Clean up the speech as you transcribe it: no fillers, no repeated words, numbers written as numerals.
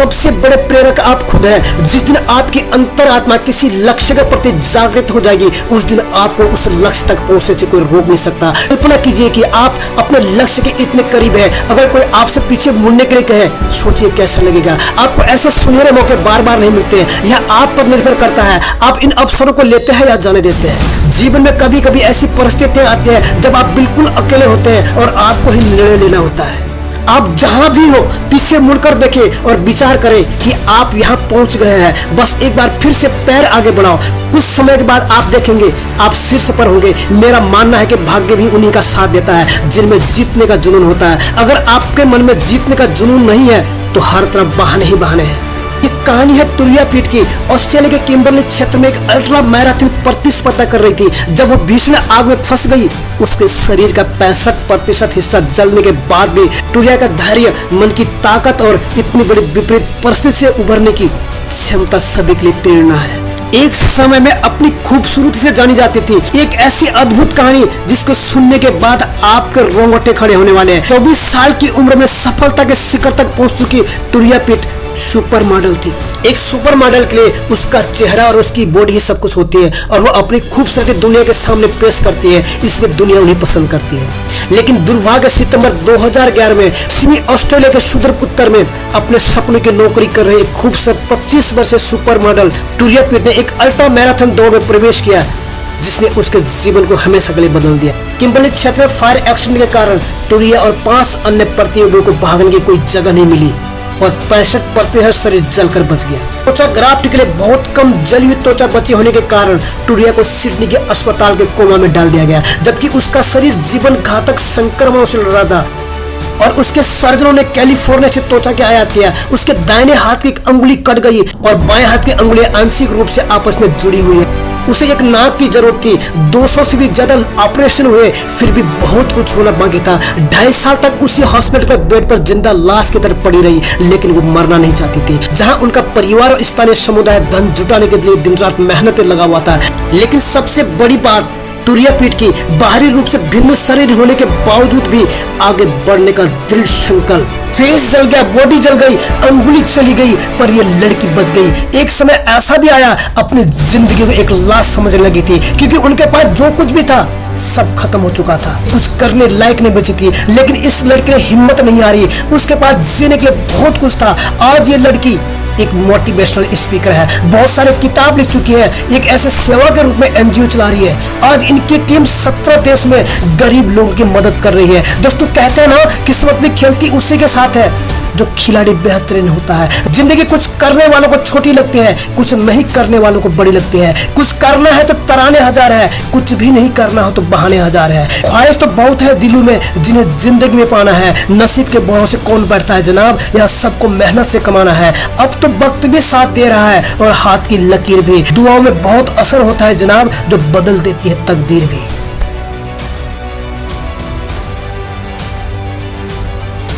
सबसे बड़े प्रेरक आप खुद हैं। जिस दिन आपकी अंतरात्मा किसी लक्ष्य के प्रति जागृत हो जाएगी, उस दिन आपको उस लक्ष्य तक पहुंचने से कोई रोक नहीं सकता। कल्पना कीजिए कि आप अपने लक्ष्य के इतने करीब हैं, अगर कोई आपसे पीछे मुड़ने के लिए कहे, सोचिए कैसा लगेगा। आपको ऐसे सुनहरे मौके बार बार नहीं मिलते हैं। यह आप पर निर्भर करता है, आप इन अवसरों को लेते हैं या जाने देते हैं। जीवन में कभी कभी ऐसी परिस्थितियां आती हैं जब आप बिल्कुल अकेले होते हैं और आपको ही निर्णय लेना होता है। आप जहां भी हो, पीछे मुड़कर देखें और विचार करें कि आप यहां पहुंच गए हैं। बस एक बार फिर से पैर आगे बढ़ाओ। कुछ समय के बाद आप देखेंगे आप शीर्ष पर होंगे। मेरा मानना है कि भाग्य भी उन्हीं का साथ देता है जिनमें जीतने का जुनून होता है। अगर आपके मन में जीतने का जुनून नहीं है तो हर तरफ बहाने ही बहाने हैं। ये कहानी है तुरिया पीट की। ऑस्ट्रेलिया के किम्बरली क्षेत्र में एक अल्ट्रा मैराथन प्रतिस्पर्धा कर रही थी। जब वो भीषण आग में फंस गई, उसके शरीर का 65% हिस्सा जलने के बाद भी तुरिया का धैर्य, मन की ताकत और इतनी बड़ी विपरीत परिस्थिति से उभरने की क्षमता सभी के लिए प्रेरणा है। एक समय में अपनी खूबसूरती से जानी जाती थी। एक ऐसी अद्भुत कहानी जिसको सुनने के बाद आपके रोंगटे खड़े होने वाले हैं। 24 साल की उम्र में सफलता के शिखर तक पहुंच चुकी तुरिया पीट सुपर मॉडल थी। एक सुपर मॉडल के लिए उसका चेहरा और उसकी बॉडी ही सब कुछ होती है और वो अपनी खूबसूरती दुनिया के सामने पेश करती है, इसलिए दुनिया उन्हें पसंद करती है। लेकिन दुर्भाग्य सितंबर 2011 में सिडनी ऑस्ट्रेलिया के सुदूर उत्तर में अपने सपनों की नौकरी कर रही खूबसूरत 25 वर्षीय सुपर मॉडल तुरिया पीट ने एक अल्ट्रा मैराथन दौड़ में प्रवेश किया, जिसने उसके जीवन को हमेशा के लिए बदल दिया। किम्बरली क्षेत्र में फायर एक्सीडेंट के कारण तुरिया और 5 अन्य प्रतियोगियों को भागने की कोई जगह नहीं मिली और 65% शरीर जलकर बच गया। त्वचा ग्राफ्ट के लिए बहुत कम जली हुई त्वचा बची होने के कारण तुरिया को सिडनी के अस्पताल के कोमा में डाल दिया गया, जबकि उसका शरीर जीवन घातक संक्रमणों से लड़ रहा था और उसके सर्जनों ने कैलिफोर्निया से त्वचा के आयात किया। उसके दाहिने हाथ की एक अंगुली कट गई और बाएं हाथ की अंगुलियां आंशिक रूप से आपस में जुड़ी हुई है। उसे एक नाक की जरूरत थी। 200 से भी ज्यादा ऑपरेशन हुए, फिर भी बहुत कुछ होना बाकी था। 2.5 साल तक उसी हॉस्पिटल के बेड पर जिंदा लाश की तरह पड़ी रही, लेकिन वो मरना नहीं चाहती थी। जहां उनका परिवार और स्थानीय समुदाय धन जुटाने के लिए दिन रात मेहनत पे लगा हुआ था। लेकिन सबसे बड़ी बात, तुरिया पीट की बाहरी रूप से भिन्न शरीर होने के बावजूद भी आगे बढ़ने का दृढ़ संकल्प। फेस जल गया, बॉडी जल गई, अंगुली चली गई, पर ये लड़की बच गई। एक समय ऐसा भी आया अपनी जिंदगी को एक लाश समझने लगी थी, क्योंकि उनके पास जो कुछ भी था सब खत्म हो चुका था। कुछ करने लायक नहीं बची थी। लेकिन इस लड़की ने हिम्मत नहीं हारी। उसके पास जीने के लिए बहुत कुछ था। आज ये लड़की एक मोटिवेशनल स्पीकर है, बहुत सारे किताब लिख चुकी है, एक ऐसे सेवा के रूप में एनजीओ चला रही है। आज इनकी टीम 17 देश में गरीब लोगों की मदद कर रही है। दोस्तों, कहते हैं ना, किस्मत में खेलती उसी के साथ है जो खिलाड़ी बेहतरीन होता है। जिंदगी कुछ करने वालों को छोटी लगती है, कुछ नहीं करने वालों को बड़ी लगती है। कुछ करना है तो तराने हजार है, कुछ भी नहीं करना हो तो बहाने हजार है। ख्वाहिश तो बहुत है दिलों में जिन्हें जिंदगी में पाना है। नसीब के भरोसे कौन बैठता है जनाब, यहाँ सबको मेहनत से कमाना है। अब तो वक्त भी साथ दे रहा है और हाथ की लकीर भी। दुआओं में बहुत असर होता है जनाब, जो बदल देती है तकदीर भी।